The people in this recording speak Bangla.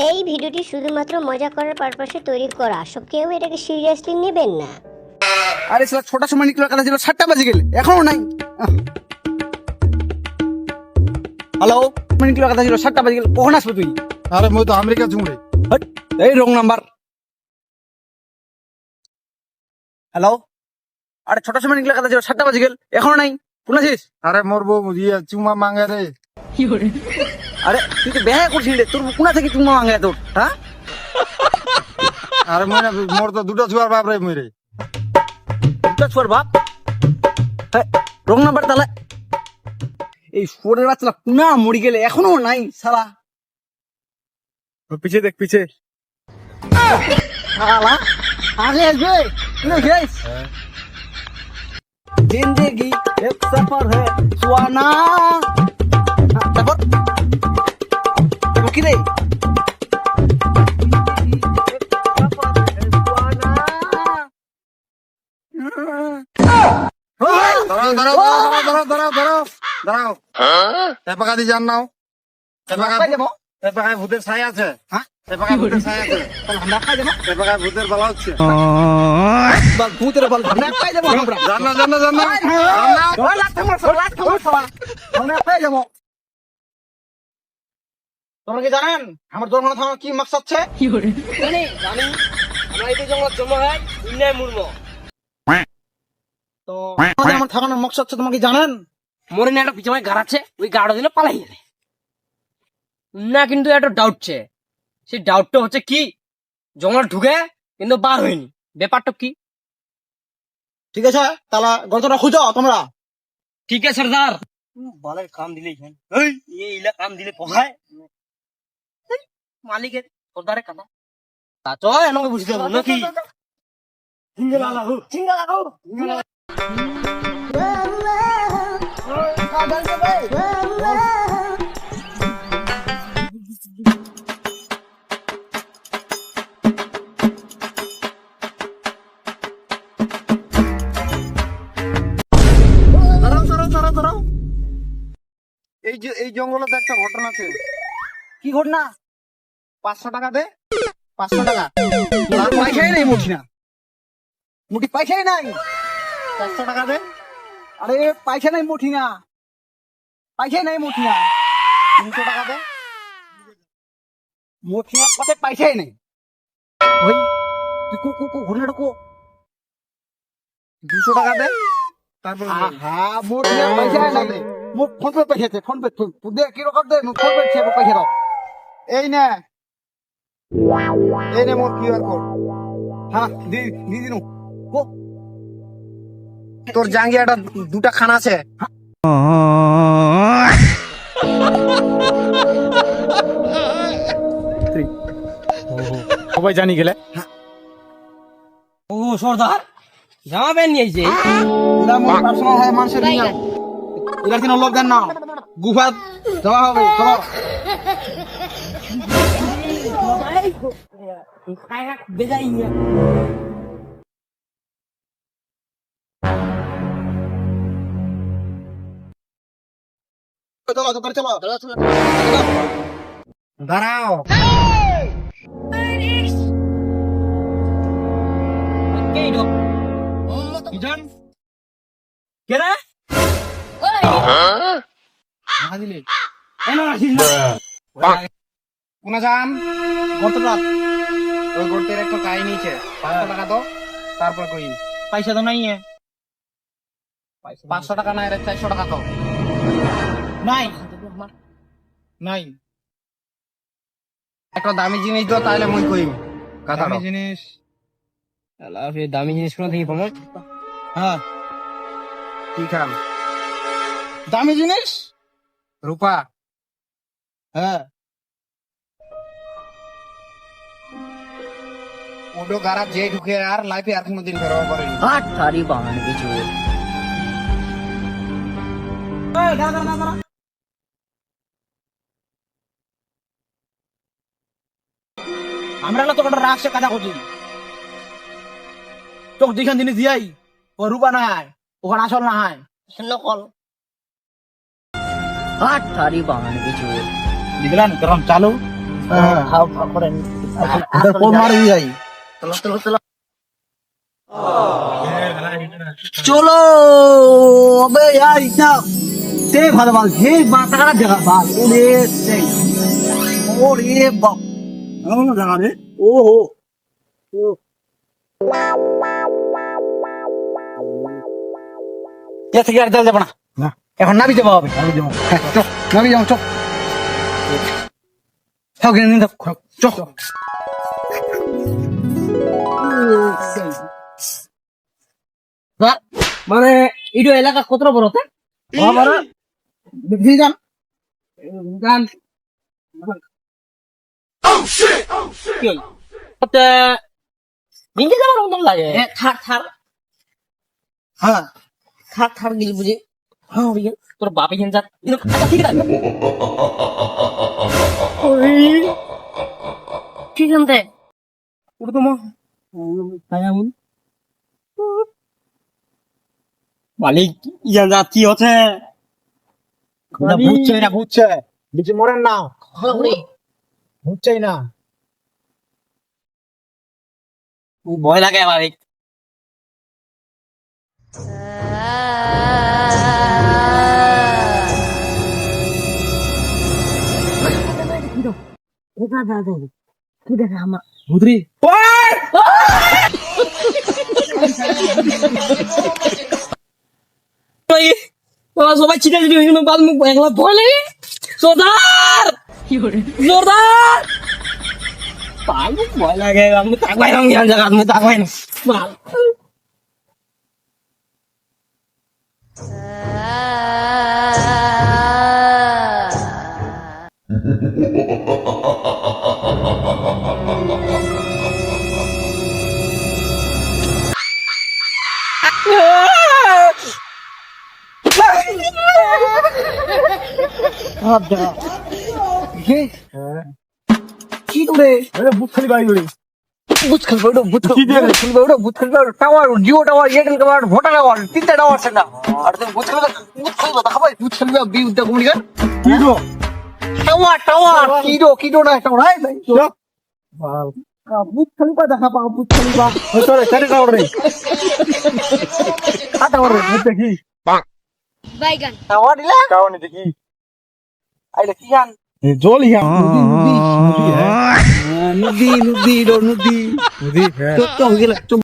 এই ভিডিওটি শুধুমাত্র মজা করার পারপাসে তৈরি করা, সব কেউ এটাকে সিরিয়াসলি নেবেন না। আরে সালা ছটার সময় নিকলার কথা ছিল, 7টা বাজে গেলে এখনো নাই। হ্যালো, নিকলার কথা ছিল 7টা বাজে গেলে, কখন আসবে তুই? আরে মই তো আমেরিকা চুমড়ে। হট, এই রং নাম্বার। হ্যালো, আরে ছটার সময় নিকলার কথা ছিল, 7টা বাজে গেল এখনো নাই, কোন আছিস? আরে মোর বউ চুমা মাঙ্গে রে। আরে তুই তো বেহা করছিস রে, তোর কোনা থেকে চুমা মাঙ্গে তোর? হ্যাঁ, আরে মই না, মোর তো দুটো ছুয়ার বাপ রে মই রে। দুটা ছোয়ার বাপ। হ্যাঁ, রং নাম্বার তাহলে। এই শুয়োরের বাচ্চা কোনা মরি গেলে এখনো নাই সালা। পিছে দেখ পিছে। শালা আগে আসবে তুই গেছ। जिंदगी एक सफर है सुहाना। তারপর কি রে? দাঁড়াও দাঁড়াও দাঁড়াও দাঁড়াও দাঁড়াও দাঁড়াও দাঁড়াও। এপাকা দি জান নাও। এপাকায় ভূতের ছাই আছে। হ্যাঁ? এপাকায় ভূতের ছাই আছে। আমরা খাই দেবো। এপাকায় ভূতের বালা হচ্ছে। ভূতের বল আমরা খাই দেবো। জান না জান না জান না। তোমরা কি জানেন আমার জন্ম থামার কি মাকসাদ আছে? জানি জানি আমরা এই জঙ্গল জন্ম হয় ইন্নাই মুরমো তো আমার থাকানোর মাকসাদ আছে তোমরা কি জানেন? মরে না একটা পিছনে গাড় আছে, ওই গাড় দিলে পালাই গেলে না। কিন্তু একটা ডাউট ছে, সেই ডাউটটা হচ্ছে কি জঙ্গল ঢুকে কিন্তু বার হয়নি, ব্যাপারটা কি? ঠিক আছে তাহলে গল্পটা খুঁজো তোমরা। ঠিক আছে সর্দার। বালের কাম দিলে ইলা কাম দিলে পোহায় মালিকের সর্দারের কথা তা তো এনকে বুঝতে পারবো নাকি? সিঙ্গেলা লাগো সিঙ্গেলা লাগো। দাঁড়াও দাঁড়াও দাঁড়াও দাঁড়াও। এই জঙ্গলে তো একটা ঘটনা আছে। কি ঘটনা? 500 টাকা দে। 500 টাকা। আর পয়সাই নেই মুঠি না, মুঠি পয়সাই নাই। 500 টাকা দে। আরে পয়সা নাই মুঠি না, পয়সাই নাই মুঠি না। 300 টাকা দে। মুঠি না কোথায় পয়সাই নেই। ওই তুই কো কো কো ঘটনাটা কো। 200 টাকা দে। তারপর হ্যাঁ মুঠি না পয়সাই নাই। মুখ ফোন পে পয়সা, ফোন পে দে, কি রকম দে, ফোন পে ছে পয়সা দাও। এই নে মোর কিউআর কোড। হ্যাঁ দি দি দিনু কো। তোর জাঙ্গিয়াটা দুটা খানা আছে। সবাই জানি গেলে। ও সর্দার জামা প্যান্ট নিয়ে আইছে। এরা মোর পার্সোনাল হয়, মানুষের নিয়ম। এরা কিনা লোক দেন না, গুফা দেওয়া হবে। চলো চলো তো করে চলো। দাঁড়াও। কোনা যান গর্তটা ওই গর্তের একটা কাহিনী আছে। 500 টাকা দাও তারপর কই। পয়সা তো নাই। 500 টাকা নাই রে, 400 টাকা দাও। নাই নাই একটা দামি জিনিস দাও তাহলে মই কইম কথা। দামি জিনিস দামি জিনিস কোনো থেকে পাবো? হ্যাঁ কি খাম? দামি জিনিস। রূপা। হ্যাঁ ওডো গারা যে ঢুকে আর লাইফে আর কোনোদিন বেরোবা পারেনি। হাট তারি বাহান কিছু আমরা তো কোনো রাখছে কথা করছি। তোকে যেখান জিনিস দিয়াই ও রূপা না হয়, ওখানে আসল না হয় নকল। হাট তারি বাহান কিছু দিগলান গরম চালু ভাও ভাও করেন তোর কোন মারি যাই চলো চলো চলো চলো अबे यार इतना ते भालो भाल हे माता का जगह भाल ओरे से ओरे बाप এমন জায়গা রে ओ हो ये থেকে আর জল যাব না না এখন নাবি যাবো হবে আমি যাবো চল নাবি যাবো চল খাও গেন নিন চল মানে ইডো এলাকা কত বড় তে বাবা দেখি যান গান কি হল ওতে নিচে যাবার মতন লাগে থার থার হ্যাঁ থার থার গিল বুঝি হ্যাঁ বুঝি তোর বাপে হেন যা আচ্ছা ঠিক আছে ঠিক আছে ওটা তো মা তাইমুন মালিক ইয়ান যা কি হচ্ছে না বুঝছে বিচে মরেন না বুঝছেই না ভয় লাগে মালিক বুদরি সবাই ছিটে ছিটে হয়ে গেল বাল মুখ একলা ভয় লাগে জোরদার জোরদার বাল মুখ ভয় লাগে আমি তাকবাই না ইয়ার জায়গা আমি তাকবাই না বাল কি তোরে আরে বুক খালি বাড়ি গড়ি বুঝ খেলবে ওটা বুঝ খেলবে ওটা বুঝ খেলবে tower Jio tower Airtel tower ভোটা টাওয়ার তিনটা টাওয়ার আছে না আর তুমি বুঝ খেলবে দেখা ভাই বুঝ খেলবে বি উদ্যোগ কমিউনিকেট কি গো টাওয়ার টাওয়ার কিডো না টাওয়ার হাই ভাই বুঝ খেলবে দেখা পাও বুঝ খেলবে ওই তোরে কাটে টাওয়ার রে টাওয়ার দেখি টাওয়ার দিলা কাওনি দেখি আইলে কি জান জল ইয়া নদী নদী নদী নদী হ্যাঁ তো হয়ে গেল